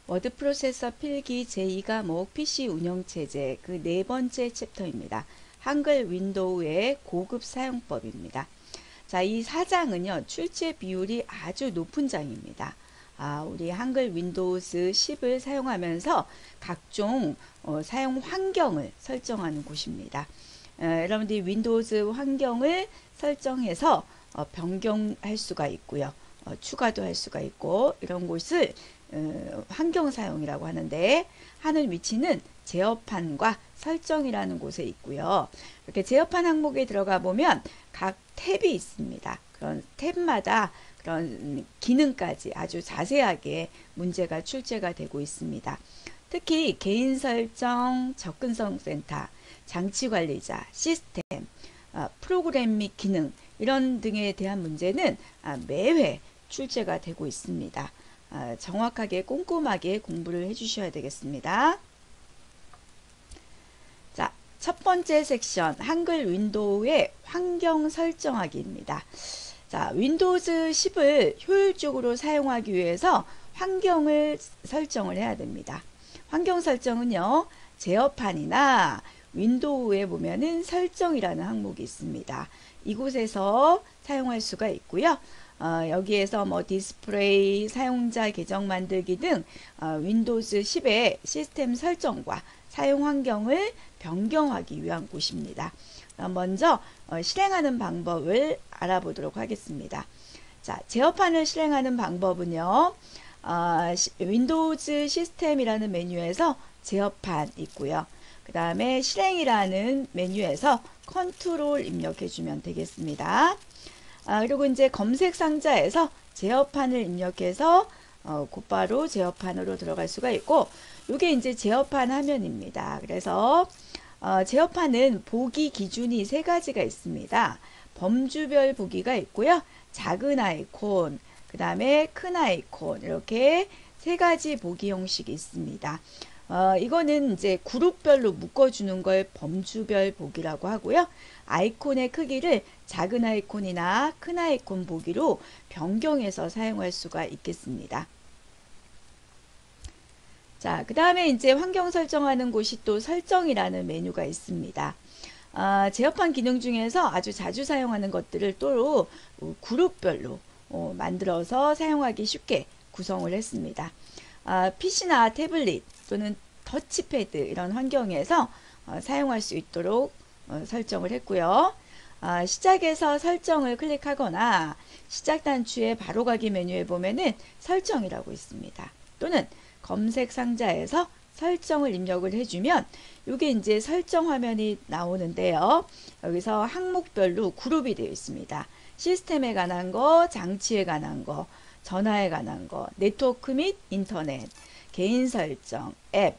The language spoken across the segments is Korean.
워드 프로세서 필기 제2과목 PC 운영체제 그 네 번째 챕터입니다. 한글 윈도우의 고급 사용법입니다. 자, 이 4장은요, 출제 비율이 아주 높은 장입니다. 우리 한글 윈도우즈 10을 사용하면서 각종 사용 환경을 설정하는 곳입니다. 여러분들이 윈도우즈 환경을 설정해서 변경할 수가 있고요. 추가도 할 수가 있고 이런 곳을 환경 사용이라고 하는데 하는 위치는 제어판과 설정이라는 곳에 있고요. 이렇게 제어판 항목에 들어가 보면 각 탭이 있습니다. 그런 탭마다 그런 기능까지 아주 자세하게 문제가 출제가 되고 있습니다. 특히 개인 설정, 접근성 센터, 장치 관리자, 시스템, 프로그램 및 기능 이런 등에 대한 문제는 매회 출제가 되고 있습니다. 정확하게 꼼꼼하게 공부를 해주셔야 되겠습니다. 자, 첫 번째 섹션 한글 윈도우의 환경 설정하기입니다. 자, 윈도우즈 10을 효율적으로 사용하기 위해서 환경을 설정을 해야 됩니다. 환경 설정은요, 제어판이나 윈도우에 보면은 설정이라는 항목이 있습니다. 이곳에서 사용할 수가 있고요. 여기에서 뭐 디스플레이, 사용자 계정 만들기 등 윈도우즈 10의 시스템 설정과 사용 환경을 변경하기 위한 곳입니다. 먼저 실행하는 방법을 알아보도록 하겠습니다. 자, 제어판을 실행하는 방법은요. 윈도우즈 시스템이라는 메뉴에서 제어판 있고요. 그 다음에 실행이라는 메뉴에서 컨트롤 입력해 주면 되겠습니다. 그리고 이제 검색 상자에서 제어판을 입력해서 곧바로 제어판으로 들어갈 수가 있고, 이게 이제 제어판 화면입니다. 그래서 제어판은 보기 기준이 세 가지가 있습니다. 범주별 보기가 있고요. 작은 아이콘, 그 다음에 큰 아이콘, 이렇게 세 가지 보기 형식이 있습니다. 이거는 이제 그룹별로 묶어주는 걸 범주별 보기라고 하고요. 아이콘의 크기를 작은 아이콘이나 큰 아이콘 보기로 변경해서 사용할 수가 있겠습니다. 자, 그 다음에 이제 환경 설정하는 곳이 또 설정이라는 메뉴가 있습니다. 제어판 기능 중에서 아주 자주 사용하는 것들을 또 그룹별로 만들어서 사용하기 쉽게 구성을 했습니다. PC나 태블릿 또는 터치패드 이런 환경에서 사용할 수 있도록 설정을 했고요. 시작에서 설정을 클릭하거나 시작 단추의 바로가기 메뉴에 보면은 설정이라고 있습니다. 또는 검색 상자에서 설정을 입력을 해주면 이게 이제 설정 화면이 나오는데요. 여기서 항목별로 그룹이 되어 있습니다. 시스템에 관한 거, 장치에 관한 거, 전화에 관한 거, 네트워크 및 인터넷, 개인 설정, 앱,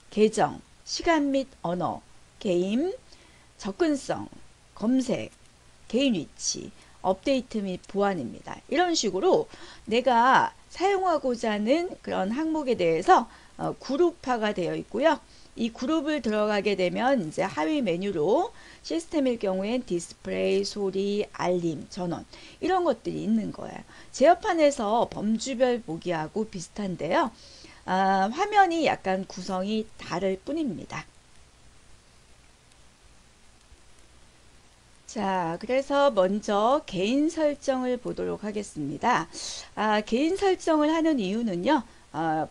계정, 시간 및 언어, 게임, 접근성, 검색, 개인 위치, 업데이트 및 보안입니다. 이런 식으로 내가 사용하고자 하는 그런 항목에 대해서 그룹화가 되어 있고요. 이 그룹을 들어가게 되면 이제 하위 메뉴로 시스템일 경우엔 디스플레이, 소리, 알림, 전원 이런 것들이 있는 거예요. 제어판에서 범주별 보기하고 비슷한데요. 화면이 약간 구성이 다를 뿐입니다. 자, 그래서 먼저 개인 설정을 보도록 하겠습니다. 개인 설정을 하는 이유는요.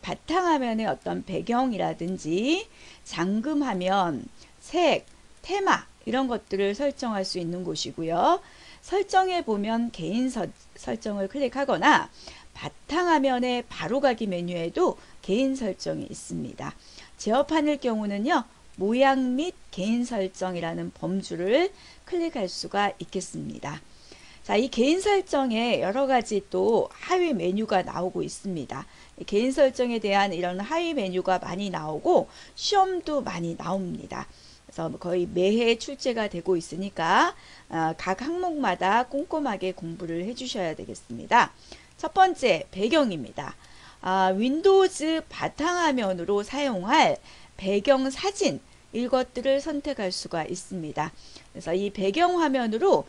바탕화면의 어떤 배경이라든지 잠금화면, 색, 테마 이런 것들을 설정할 수 있는 곳이고요. 설정에 보면 개인 설정을 클릭하거나 바탕화면의 바로가기 메뉴에도 개인 설정이 있습니다. 제어판일 경우는요. 모양 및 개인 설정이라는 범주를 클릭할 수가 있겠습니다. 자, 이 개인 설정에 여러 가지 또 하위 메뉴가 나오고 있습니다. 개인 설정에 대한 이런 하위 메뉴가 많이 나오고 시험도 많이 나옵니다. 그래서 거의 매해 출제가 되고 있으니까 각 항목마다 꼼꼼하게 공부를 해주셔야 되겠습니다. 첫 번째, 배경입니다. 윈도우즈 바탕화면으로 사용할 배경 사진 이것들을 선택할 수가 있습니다. 그래서 이 배경 화면으로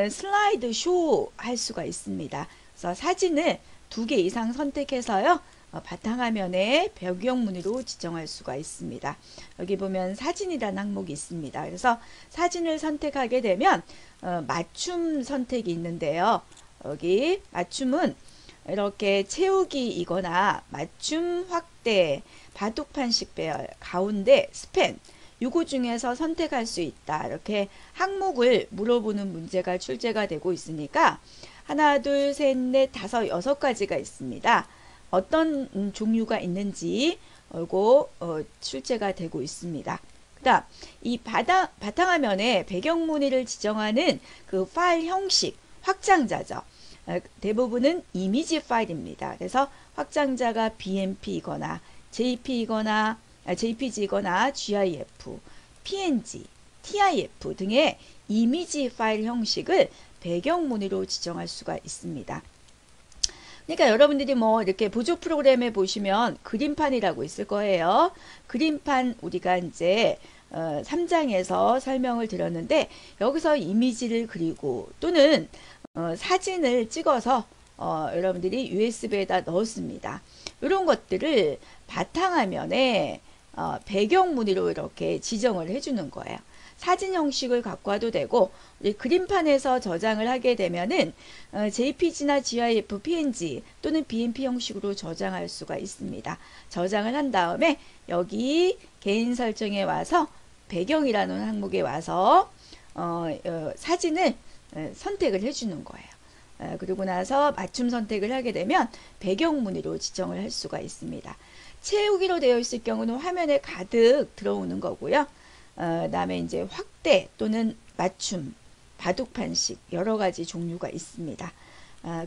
슬라이드 쇼 할 수가 있습니다. 그래서 사진을 2개 이상 선택해서요. 바탕화면에 배경무늬로 지정할 수가 있습니다. 여기 보면 사진이라는 항목이 있습니다. 그래서 사진을 선택하게 되면 맞춤 선택이 있는데요. 여기 맞춤은 이렇게 채우기이거나 맞춤 확대, 바둑판식 배열, 가운데 스팬 요거 중에서 선택할 수 있다. 이렇게 항목을 물어보는 문제가 출제가 되고 있으니까 하나, 둘, 셋, 넷, 다섯, 여섯 가지가 있습니다. 어떤 종류가 있는지 이거 출제가 되고 있습니다. 그 다음 이 바탕화면에 배경무늬를 지정하는 그 파일 형식 확장자죠. 대부분은 이미지 파일입니다. 그래서 확장자가 BMP이거나 JP이거나 JPG이거나 GIF, PNG, TIF 등의 이미지 파일 형식을 배경무늬로 지정할 수가 있습니다. 그러니까 여러분들이 뭐 이렇게 보조 프로그램에 보시면 그림판이라고 있을 거예요. 그림판 우리가 이제 3장에서 설명을 드렸는데 여기서 이미지를 그리고 또는 사진을 찍어서 여러분들이 USB에다 넣었습니다. 이런 것들을 바탕화면에 배경무늬로 이렇게 지정을 해주는 거예요. 사진 형식을 갖고 와도 되고 우리 그림판에서 저장을 하게 되면은 JPG나 GIF, PNG 또는 BMP 형식으로 저장할 수가 있습니다. 저장을 한 다음에 여기 개인 설정에 와서 배경이라는 항목에 와서 사진을 선택을 해주는 거예요. 그리고 나서 맞춤 선택을 하게 되면 배경무늬로 지정을 할 수가 있습니다. 채우기로 되어 있을 경우는 화면에 가득 들어오는 거고요. 다음에 이제 확대 또는 맞춤, 바둑판식 여러 가지 종류가 있습니다.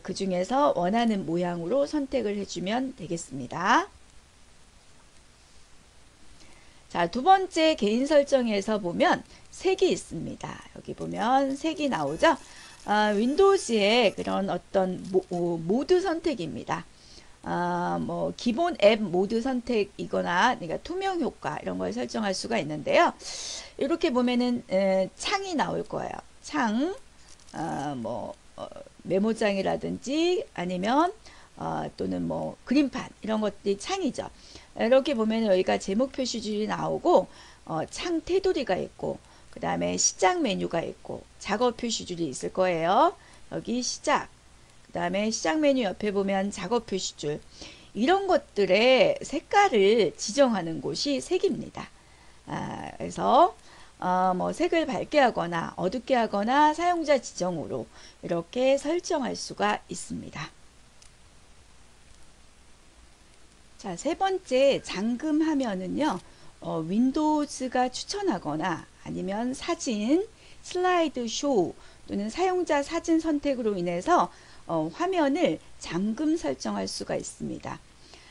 그 중에서 원하는 모양으로 선택을 해주면 되겠습니다. 자, 두 번째 개인 설정에서 보면 색이 있습니다. 여기 보면 색이 나오죠. 윈도우즈의 그런 어떤 모드 선택입니다. 뭐 기본 앱 모드 선택이거나 그러니까 투명 효과 이런 걸 설정할 수가 있는데요. 이렇게 보면은 창이 나올 거예요. 창, 메모장이라든지 아니면 또는 뭐 그림판 이런 것들이 창이죠. 이렇게 보면 여기가 제목 표시줄이 나오고 창 테두리가 있고 그 다음에 시작 메뉴가 있고 작업 표시줄이 있을 거예요. 여기 시작, 그 다음에 시작 메뉴 옆에 보면 작업 표시줄, 이런 것들의 색깔을 지정하는 곳이 색입니다. 그래서 뭐 색을 밝게 하거나 어둡게 하거나 사용자 지정으로 이렇게 설정할 수가 있습니다. 자, 세 번째 잠금하면은요, 윈도우즈가 추천하거나 아니면 사진, 슬라이드 쇼 또는 사용자 사진 선택으로 인해서 화면을 잠금 설정할 수가 있습니다.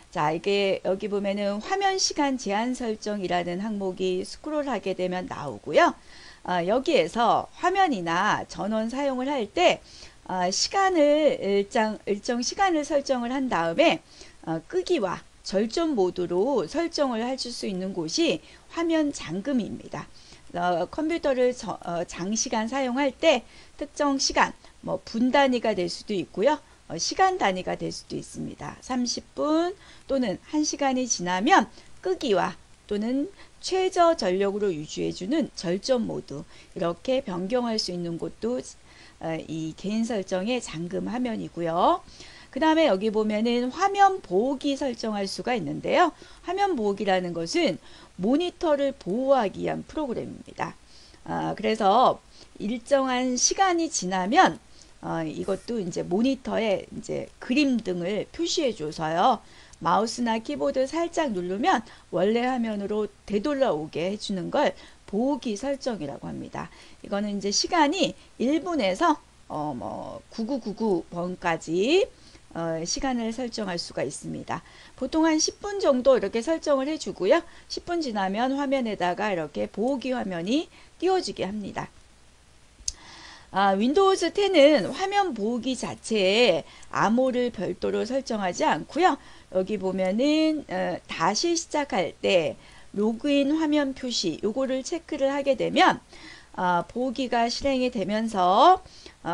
자, 이게 여기 보면은 화면 시간 제한 설정이라는 항목이 스크롤하게 되면 나오고요. 여기에서 화면이나 전원 사용을 할 때 시간을 일정 시간을 설정을 한 다음에 끄기와 절전 모드로 설정을 해줄 수 있는 곳이 화면 잠금입니다. 컴퓨터를 장시간 사용할 때 특정 시간, 뭐 분 단위가 될 수도 있고요. 시간 단위가 될 수도 있습니다. 30분 또는 1시간이 지나면 끄기와 또는 최저 전력으로 유지해주는 절전 모드, 이렇게 변경할 수 있는 곳도 이 개인 설정의 잠금 화면이고요. 그 다음에 여기 보면은 화면 보호기 설정할 수가 있는데요. 화면 보호기라는 것은 모니터를 보호하기 위한 프로그램입니다. 그래서 일정한 시간이 지나면 이것도 이제 모니터에 이제 그림 등을 표시해 줘서요. 마우스나 키보드 살짝 누르면 원래 화면으로 되돌아오게 해주는 걸 보호기 설정이라고 합니다. 이거는 이제 시간이 1분에서 9999번까지 시간을 설정할 수가 있습니다. 보통 한 10분 정도 이렇게 설정을 해주고요. 10분 지나면 화면에다가 이렇게 보호기 화면이 띄워지게 합니다. 윈도우즈 10은 화면 보호기 자체에 암호를 별도로 설정하지 않고요. 여기 보면은 다시 시작할 때 로그인 화면 표시 요거를 체크를 하게 되면 보호기가 실행이 되면서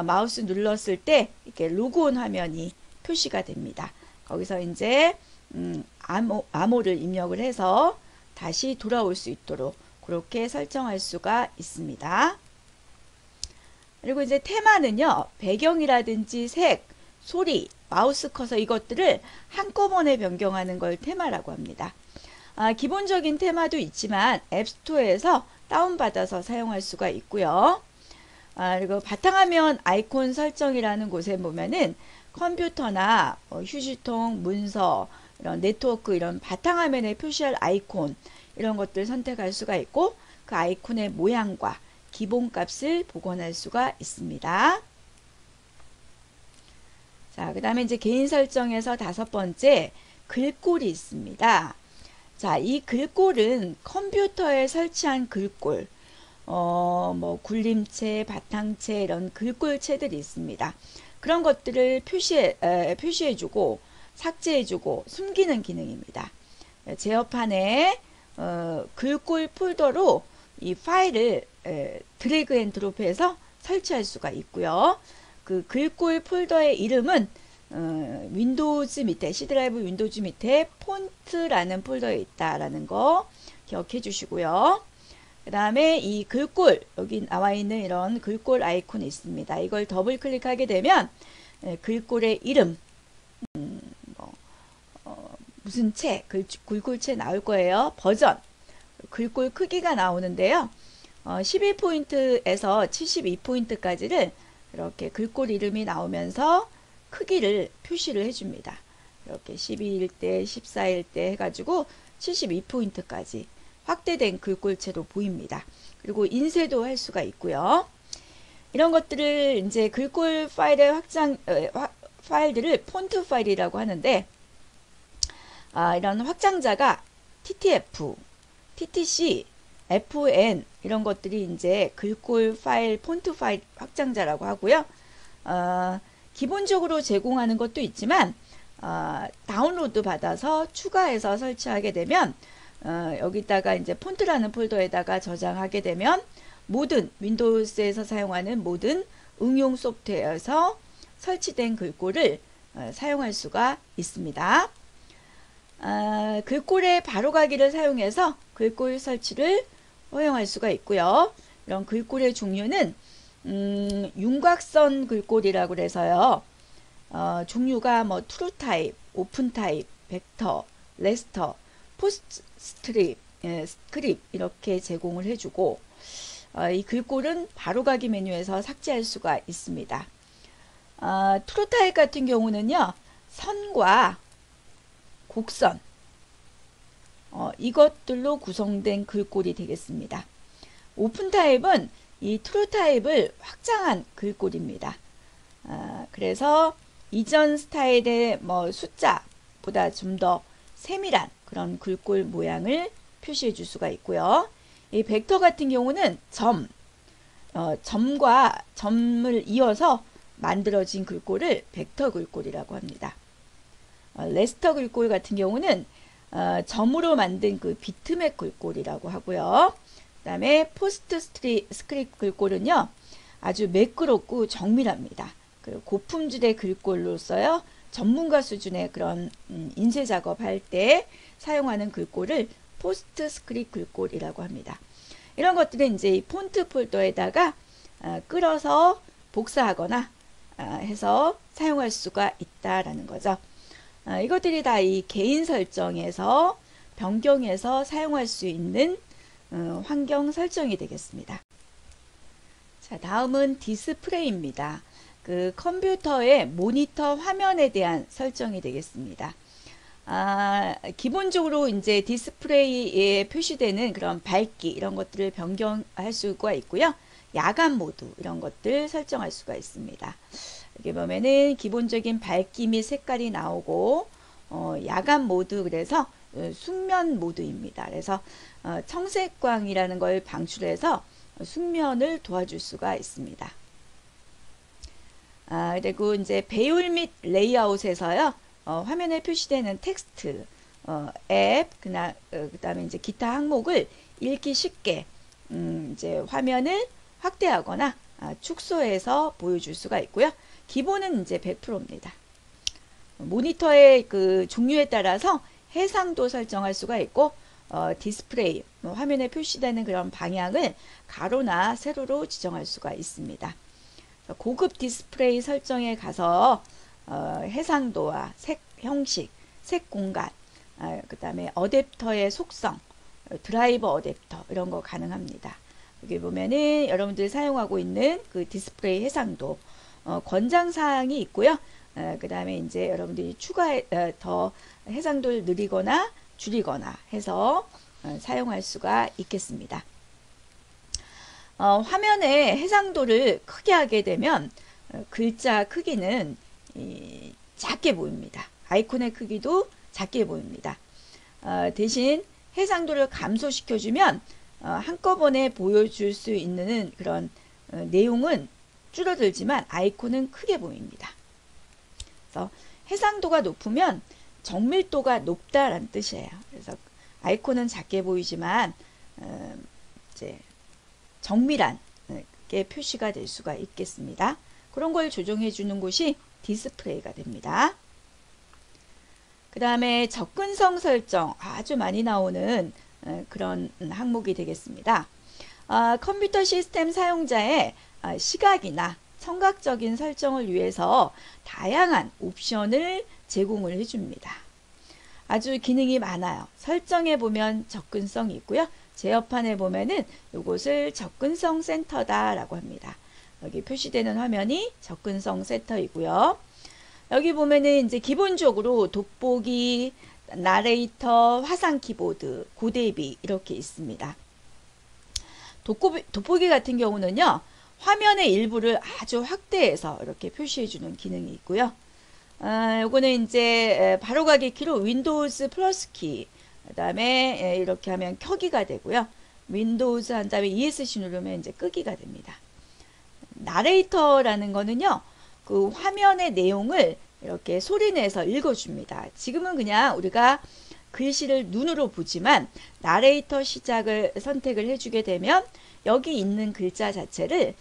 마우스 눌렀을 때 이렇게 로그온 화면이 표시가 됩니다. 거기서 이제 암호를 입력을 해서 다시 돌아올 수 있도록 그렇게 설정할 수가 있습니다. 그리고 이제 테마는요, 배경이라든지 색, 소리, 마우스 커서 이것들을 한꺼번에 변경하는 걸 테마라고 합니다. 기본적인 테마도 있지만 앱스토어에서 다운받아서 사용할 수가 있고요. 그리고 바탕화면 아이콘 설정이라는 곳에 보면은 컴퓨터나 휴지통, 문서, 이런 네트워크, 이런 바탕화면에 표시할 아이콘, 이런 것들 선택할 수가 있고, 그 아이콘의 모양과 기본값을 복원할 수가 있습니다. 자, 그 다음에 이제 개인 설정에서 5번째, 글꼴이 있습니다. 자, 이 글꼴은 컴퓨터에 설치한 글꼴, 뭐 굴림체, 바탕체, 이런 글꼴체들이 있습니다. 그런 것들을 표시해주고 삭제해주고 숨기는 기능입니다. 제어판에 글꼴 폴더로 이 파일을 드래그 앤 드롭해서 설치할 수가 있고요. 그 글꼴 폴더의 이름은 윈도우즈 밑에, C 드라이브 윈도우즈 밑에 폰트라는 폴더에 있다라는 거 기억해 주시고요. 그 다음에 이 글꼴, 여기 나와 있는 이런 글꼴 아이콘이 있습니다. 이걸 더블 클릭하게 되면 글꼴의 이름, 무슨 체, 글꼴체 나올 거예요. 버전, 글꼴 크기가 나오는데요. 12포인트에서 72포인트까지를 이렇게 글꼴 이름이 나오면서 크기를 표시를 해줍니다. 이렇게 12일 때, 14일 때 해가지고 72포인트까지 확대된 글꼴체로 보입니다. 그리고 인쇄도 할 수가 있고요. 이런 것들을 이제 글꼴 파일의 파일들을 폰트 파일이라고 하는데, 이런 확장자가 TTF, TTC, FN 이런 것들이 이제 글꼴 파일, 폰트 파일 확장자라고 하고요. 기본적으로 제공하는 것도 있지만 다운로드 받아서 추가해서 설치하게 되면 여기다가 이제 폰트라는 폴더에다가 저장하게 되면 모든 윈도우스에서 사용하는 모든 응용 소프트웨어에서 설치된 글꼴을 사용할 수가 있습니다. 글꼴의 바로가기를 사용해서 글꼴 설치를 허용할 수가 있고요. 이런 글꼴의 종류는 윤곽선 글꼴이라고 그래서요. 종류가 뭐 트루 타입, 오픈 타입, 벡터, 레스터, 포스트 스크립 이렇게 제공을 해주고, 이 글꼴은 바로가기 메뉴에서 삭제할 수가 있습니다. 트루 타입 같은 경우는요, 선과 곡선, 이것들로 구성된 글꼴이 되겠습니다. 오픈 타입은 이 트루 타입을 확장한 글꼴입니다. 그래서 이전 스타일의 뭐 숫자보다 좀 더 세밀한 그런 글꼴 모양을 표시해 줄 수가 있고요. 이 벡터 같은 경우는 점과 점을 이어서 만들어진 글꼴을 벡터 글꼴이라고 합니다. 레스터 글꼴 같은 경우는 점으로 만든 그 비트맵 글꼴이라고 하고요. 그 다음에 포스트 스크립트 글꼴은요, 아주 매끄럽고 정밀합니다. 그 고품질의 글꼴로서요, 전문가 수준의 그런 인쇄 작업할 때 사용하는 글꼴을 포스트 스크립트 글꼴이라고 합니다. 이런 것들은 이제 이 폰트 폴더에다가 끌어서 복사하거나 해서 사용할 수가 있다라는 거죠. 이것들이 다 이 개인 설정에서 변경해서 사용할 수 있는 환경 설정이 되겠습니다. 자, 다음은 디스플레이입니다. 그 컴퓨터의 모니터 화면에 대한 설정이 되겠습니다. 기본적으로 이제 디스플레이에 표시되는 그런 밝기 이런 것들을 변경할 수가 있고요. 야간 모드 이런 것들 설정할 수가 있습니다. 여기 보면은 기본적인 밝기 및 색깔이 나오고 야간 모드, 그래서 숙면 모드입니다. 그래서 청색광이라는 걸 방출해서 숙면을 도와줄 수가 있습니다. 그리고 이제 배열 및 레이아웃에서요, 화면에 표시되는 텍스트, 앱, 그다음에 이제 기타 항목을 읽기 쉽게 이제 화면을 확대하거나 축소해서 보여줄 수가 있고요. 기본은 이제 100%입니다. 모니터의 그 종류에 따라서 해상도 설정할 수가 있고 디스플레이, 화면에 표시되는 그런 방향을 가로나 세로로 지정할 수가 있습니다. 고급 디스플레이 설정에 가서 해상도와 색 형식, 색 공간, 그 다음에 어댑터의 속성, 드라이버 어댑터 이런 거 가능합니다. 여기 보면은 여러분들이 사용하고 있는 그 디스플레이 해상도 권장사항이 있고요. 그 다음에 이제 여러분들이 더 해상도를 느리거나 줄이거나 해서 사용할 수가 있겠습니다. 화면에 해상도를 크게 하게 되면 글자 크기는 작게 보입니다. 아이콘의 크기도 작게 보입니다. 대신 해상도를 감소시켜주면 한꺼번에 보여줄 수 있는 그런 내용은 줄어들지만 아이콘은 크게 보입니다. 그래서 해상도가 높으면 정밀도가 높다라는 뜻이에요. 그래서 아이콘은 작게 보이지만 이제 정밀하게 표시가 될 수가 있겠습니다. 그런 걸 조정해 주는 곳이 디스플레이가 됩니다. 그 다음에 접근성 설정, 아주 많이 나오는 그런 항목이 되겠습니다. 컴퓨터 시스템 사용자의 시각이나 청각적인 설정을 위해서 다양한 옵션을 제공을 해줍니다. 아주 기능이 많아요. 설정에 보면 접근성이 있고요. 제어판에 보면은 이곳을 접근성 센터다라고 합니다. 여기 표시되는 화면이 접근성 센터이고요. 여기 보면은 이제 기본적으로 돋보기, 나레이터, 화상 키보드, 고대비 이렇게 있습니다. 돋보기 같은 경우는요, 화면의 일부를 아주 확대해서 이렇게 표시해주는 기능이 있고요. 요거는 이제 바로가기 키로 윈도우즈 플러스 키, 그 다음에 이렇게 하면 켜기가 되고요. 윈도우즈 한 다음에 ESC 누르면 이제 끄기가 됩니다. 나레이터라는 거는요, 그 화면의 내용을 이렇게 소리내서 읽어줍니다. 지금은 그냥 우리가 글씨를 눈으로 보지만 나레이터 시작을 선택을 해주게 되면 여기 있는 글자 자체를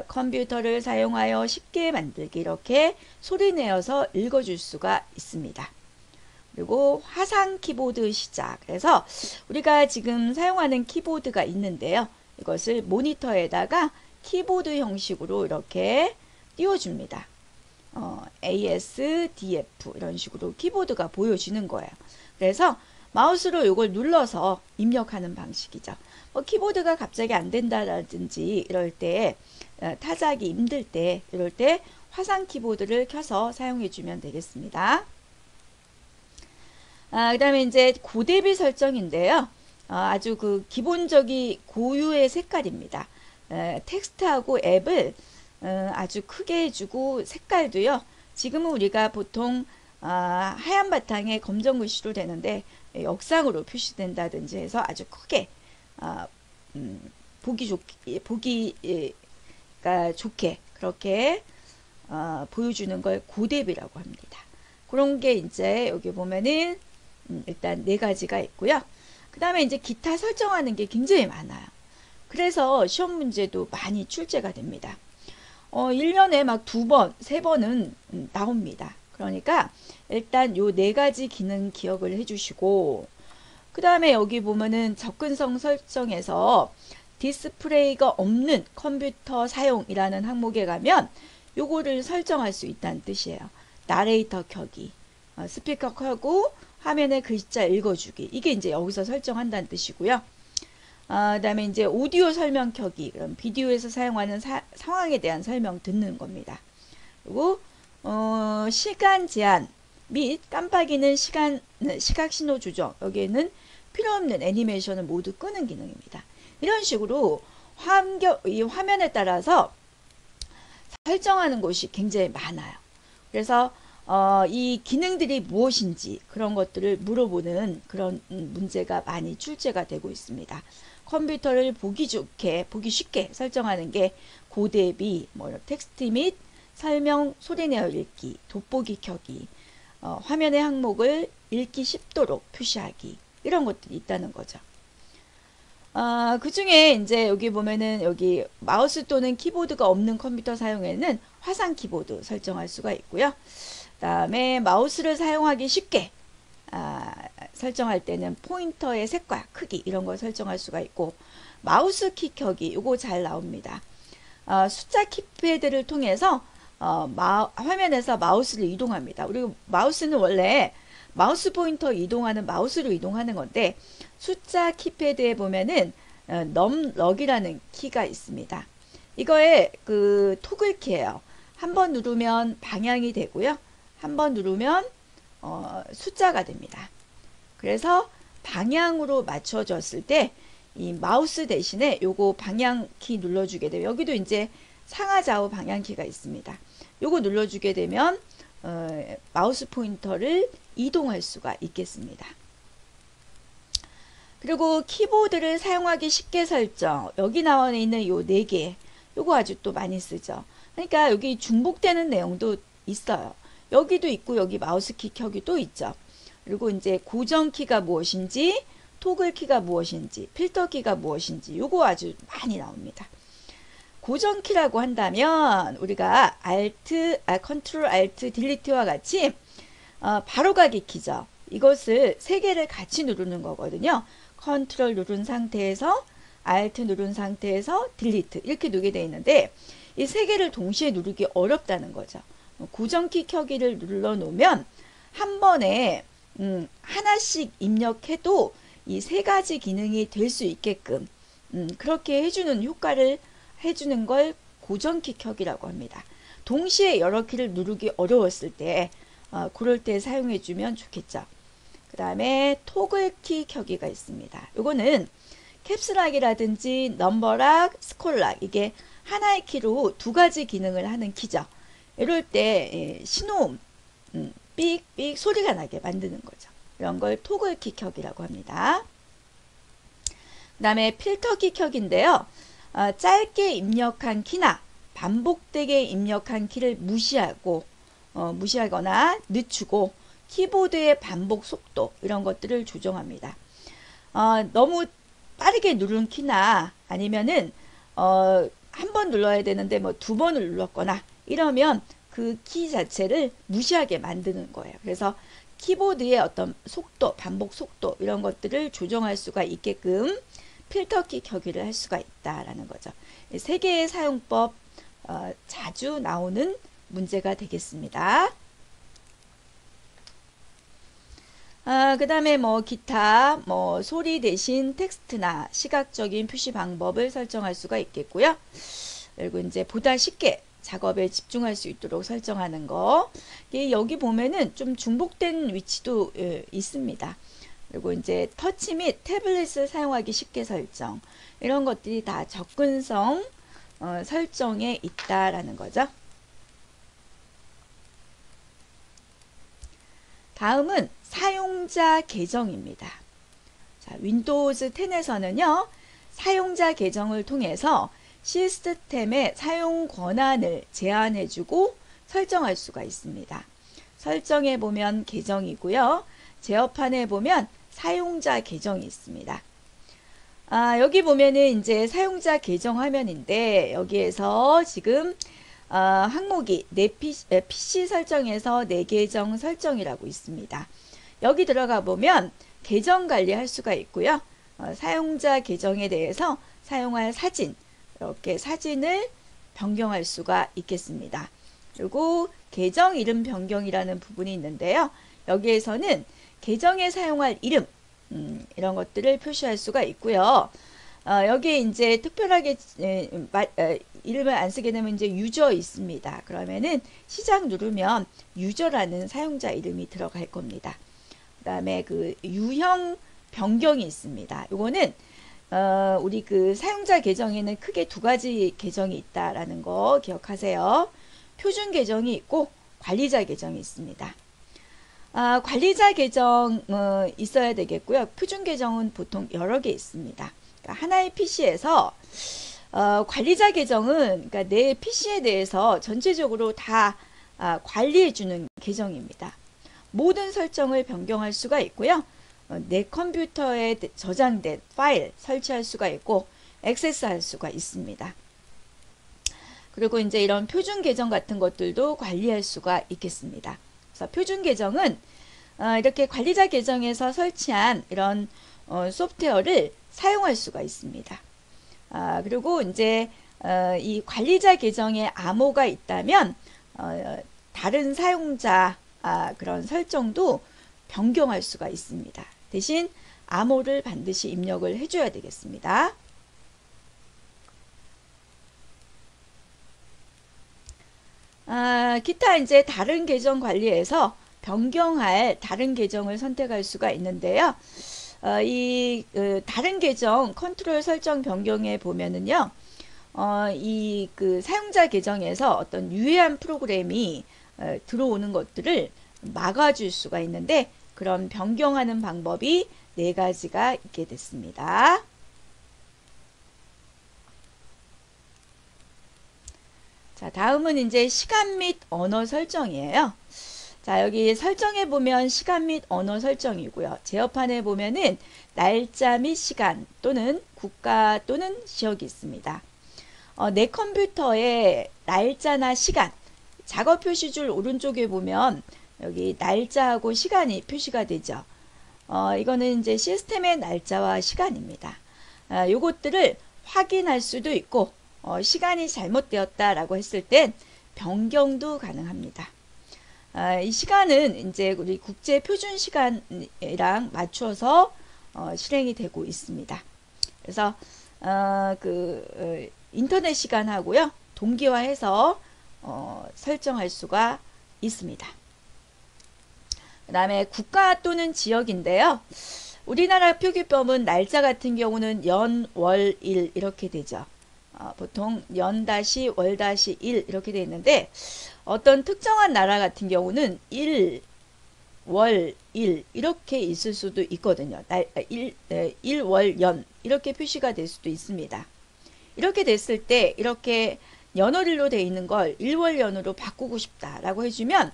컴퓨터를 사용하여 쉽게 만들기 이렇게 소리내어서 읽어줄 수가 있습니다. 그리고 화상 키보드 시작. 그래서 우리가 지금 사용하는 키보드가 있는데요. 이것을 모니터에다가 키보드 형식으로 이렇게 띄워줍니다. ASDF 이런 식으로 키보드가 보여지는 거예요. 그래서 마우스로 이걸 눌러서 입력하는 방식이죠. 키보드가 갑자기 안 된다라든지 이럴 때 타자하기 힘들 때 이럴 때 화상 키보드를 켜서 사용해 주면 되겠습니다. 그 다음에 이제 고대비 설정인데요. 아주 그 기본적인 고유의 색깔입니다. 텍스트하고 앱을 아주 크게 해주고 색깔도요. 지금은 우리가 보통 하얀 바탕에 검정 글씨로 되는데 역상으로 표시된다든지 해서 아주 크게 보기가 좋게 그렇게 보여주는 걸 고대비라고 합니다. 그런 게 이제 여기 보면은 일단 4가지가 있고요. 그 다음에 이제 기타 설정하는 게 굉장히 많아요. 그래서 시험 문제도 많이 출제가 됩니다. 1년에 막 2번, 3번은 나옵니다. 그러니까 일단 요 4가지 기능 기억을 해주시고, 그 다음에 여기 보면은 접근성 설정에서 디스플레이가 없는 컴퓨터 사용이라는 항목에 가면 요거를 설정할 수 있다는 뜻이에요. 나레이터 켜기, 스피커 켜고 화면에 글자 읽어주기. 이게 이제 여기서 설정한다는 뜻이고요. 그 다음에 이제 오디오 설명 켜기, 그럼 비디오에서 사용하는 상황에 대한 설명 듣는 겁니다. 그리고 시간 제한 및 깜빡이는 시각 신호 조정, 여기에는 필요없는 애니메이션을 모두 끄는 기능입니다. 이런 식으로 이 화면에 따라서 설정하는 곳이 굉장히 많아요. 그래서 이 기능들이 무엇인지 그런 것들을 물어보는 그런 문제가 많이 출제가 되고 있습니다. 컴퓨터를 보기 쉽게 설정하는 게 고대비, 텍스트 및 설명 소리내어 읽기, 돋보기 켜기, 화면의 항목을 읽기 쉽도록 표시하기, 이런 것들이 있다는 거죠. 그 중에 이제 여기 보면은 여기 마우스 또는 키보드가 없는 컴퓨터 사용에는 화상 키보드 설정할 수가 있고요. 다음에 마우스를 사용하기 쉽게 설정할 때는 포인터의 색과 크기 이런 걸 설정할 수가 있고, 마우스 키 켜기 이거 잘 나옵니다. 숫자 키패드를 통해서 화면에서 마우스를 이동합니다. 그리고 마우스는 원래 마우스 포인터 이동하는 마우스로 이동하는 건데, 숫자 키패드에 보면은 넘럭이라는 키가 있습니다. 이거의 그 토글 키예요. 한번 누르면 방향이 되고요. 한번 누르면 숫자가 됩니다. 그래서 방향으로 맞춰줬을 때 이 마우스 대신에 요거 방향키 눌러주게 되면, 여기도 이제 상하좌우 방향키가 있습니다. 요거 눌러주게 되면 마우스 포인터를 이동할 수가 있겠습니다. 그리고 키보드를 사용하기 쉽게 설정, 여기 나와 있는 요 4개, 요거 아주 또 많이 쓰죠. 그러니까 여기 중복되는 내용도 있어요. 여기도 있고 여기 마우스 키 켜기도 있죠. 그리고 이제 고정 키가 무엇인지, 토글 키가 무엇인지, 필터 키가 무엇인지 요거 아주 많이 나옵니다. 고정 키라고 한다면 우리가 컨트롤 알트 딜리트와 같이 바로가기 키죠. 이것을 3개를 같이 누르는 거거든요. 컨트롤 누른 상태에서 알트 누른 상태에서 딜리트 이렇게 누르게 되어 있는데, 이 3개를 동시에 누르기 어렵다는 거죠. 고정키 켜기를 눌러 놓으면 한 번에 하나씩 입력해도 이 3가지 기능이 될 수 있게끔 그렇게 해주는 효과를 해주는 걸 고정키 켜기라고 합니다. 동시에 여러 키를 누르기 어려웠을 때 그럴 때 사용해 주면 좋겠죠. 그 다음에 토글 키 켜기가 있습니다. 요거는 캡스락이라든지 넘버락, 스콜락, 이게 하나의 키로 2가지 기능을 하는 키죠. 이럴 때 신호음, 삑삑 소리가 나게 만드는 거죠. 이런 걸 토글 키 켜기라고 합니다. 그 다음에 필터 키 켜기인데요. 짧게 입력한 키나 반복되게 입력한 키를 무시하거나 늦추고, 키보드의 반복 속도 이런 것들을 조정합니다. 너무 빠르게 누른 키나 아니면은 한 번 눌러야 되는데 뭐 2번을 눌렀거나 이러면 그 키 자체를 무시하게 만드는 거예요. 그래서 키보드의 어떤 속도, 반복 속도 이런 것들을 조정할 수가 있게끔 필터 키 켜기를 할 수가 있다라는 거죠. 3개의 사용법 자주 나오는 문제가 되겠습니다. 그 다음에 뭐 기타 소리 대신 텍스트나 시각적인 표시 방법을 설정할 수가 있겠고요. 그리고 이제 보다 쉽게 작업에 집중할 수 있도록 설정하는 거. 여기 보면은 좀 중복된 위치도 있습니다. 그리고 이제 터치 및 태블릿을 사용하기 쉽게 설정. 이런 것들이 다 접근성 설정에 있다라는 거죠. 다음은 사용자 계정입니다. 자, 윈도우즈 10에서는요, 사용자 계정을 통해서 시스템의 사용 권한을 제한해주고 설정할 수가 있습니다. 설정해 보면 계정이고요. 제어판에 보면 사용자 계정이 있습니다. 여기 보면은 이제 사용자 계정 화면인데, 여기에서 지금 항목이 내 PC 설정에서 내 계정 설정이라고 있습니다. 여기 들어가 보면 계정 관리할 수가 있고요. 사용자 계정에 대해서 사용할 사진, 이렇게 사진을 변경할 수가 있겠습니다. 그리고 계정 이름 변경이라는 부분이 있는데요. 여기에서는 계정에 사용할 이름, 이런 것들을 표시할 수가 있고요. 여기에 이제 특별하게 이름을 안 쓰게 되면 이제 유저 있습니다. 그러면은 시작 누르면 유저라는 사용자 이름이 들어갈 겁니다. 그 다음에 그 유형 변경이 있습니다. 요거는 우리 그 사용자 계정에는 크게 2가지 계정이 있다라는 거 기억하세요. 표준 계정이 있고 관리자 계정이 있습니다. 관리자 계정 있어야 되겠고요. 표준 계정은 보통 여러 개 있습니다. 그러니까 하나의 PC에서 관리자 계정은 그러니까 내 PC에 대해서 전체적으로 다 관리해주는 계정입니다. 모든 설정을 변경할 수가 있고요. 내 컴퓨터에 저장된 파일 설치할 수가 있고 액세스할 수가 있습니다. 그리고 이제 이런 표준 계정 같은 것들도 관리할 수가 있겠습니다. 그래서 표준 계정은 이렇게 관리자 계정에서 설치한 이런 소프트웨어를 사용할 수가 있습니다. 그리고 이제 이 관리자 계정에 암호가 있다면 다른 사용자 그런 설정도 변경할 수가 있습니다. 대신 암호를 반드시 입력을 해줘야 되겠습니다. 기타 이제 다른 계정 관리에서 변경할 다른 계정을 선택할 수가 있는데요. 다른 계정 컨트롤 설정 변경에 보면은요, 사용자 계정에서 어떤 유해한 프로그램이 들어오는 것들을 막아줄 수가 있는데, 그런 변경하는 방법이 4가지가 있게 됐습니다. 자, 다음은 이제 시간 및 언어 설정이에요. 자, 여기 설정에 보면 시간 및 언어 설정이고요. 제어판에 보면은 날짜 및 시간 또는 국가 또는 지역이 있습니다. 내 컴퓨터에 날짜나 시간, 작업 표시줄 오른쪽에 보면 여기 날짜하고 시간이 표시가 되죠. 이거는 이제 시스템의 날짜와 시간입니다. 요것들을 확인할 수도 있고, 시간이 잘못되었다라고 했을 땐 변경도 가능합니다. 이 시간은 이제 우리 국제 표준 시간이랑 맞춰서 실행이 되고 있습니다. 그래서 인터넷 시간하고요 동기화해서 설정할 수가 있습니다. 그 다음에 국가 또는 지역인데요. 우리나라 표기법은 날짜 같은 경우는 연, 월, 일 이렇게 되죠. 보통 연-월-1 이렇게 되어 있는데, 어떤 특정한 나라 같은 경우는 일, 월, 일 이렇게 있을 수도 있거든요. 일, 월, 연 이렇게 표시가 될 수도 있습니다. 이렇게 됐을 때 이렇게 연월일로 되어 있는 걸 일월연으로 바꾸고 싶다라고 해주면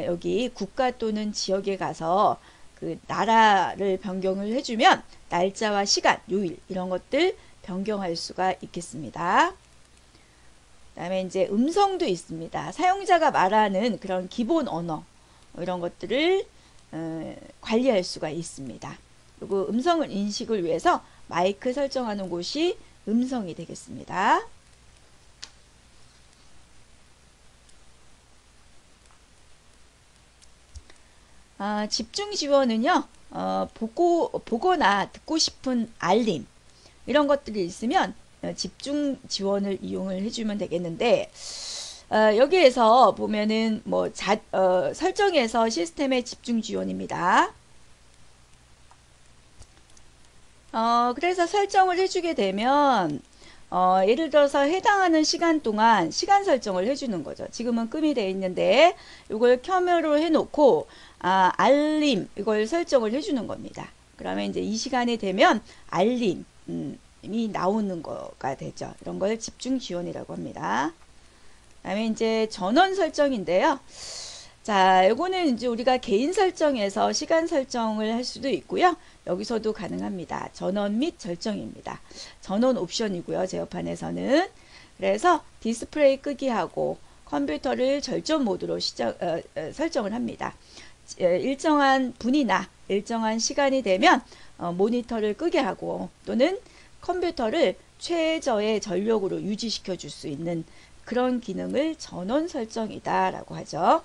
여기 국가 또는 지역에 가서 그 나라를 변경을 해주면 날짜와 시간, 요일 이런 것들 변경할 수가 있겠습니다. 그 다음에 이제 음성도 있습니다. 사용자가 말하는 그런 기본 언어 이런 것들을 관리할 수가 있습니다. 그리고 음성을 인식을 위해서 마이크 설정하는 곳이 음성이 되겠습니다. 집중 지원은요, 보거나 듣고 싶은 알림 이런 것들이 있으면 집중 지원을 이용을 해주면 되겠는데, 여기에서 보면은 설정에서 시스템의 집중 지원입니다. 그래서 설정을 해주게 되면 예를 들어서 해당하는 시간 동안 시간 설정을 해주는 거죠. 지금은 끔이 되어 있는데 이걸 켜으로 해놓고 알림 이걸 설정을 해주는 겁니다. 그러면 이제 이 시간이 되면 알림이 나오는 거가 되죠. 이런 걸 집중 지원이라고 합니다. 그다음에 이제 전원 설정인데요. 자, 요거는 이제 우리가 개인 설정에서 시간 설정을 할 수도 있고요. 여기서도 가능합니다. 전원 및 절정입니다. 전원 옵션이고요. 제어판에서는. 그래서 디스플레이 끄기 하고 컴퓨터를 절전 모드로 설정을 합니다. 일정한 분이나 일정한 시간이 되면 모니터를 끄게 하고 또는 컴퓨터를 최저의 전력으로 유지시켜 줄 수 있는 그런 기능을 전원 설정이다 라고 하죠.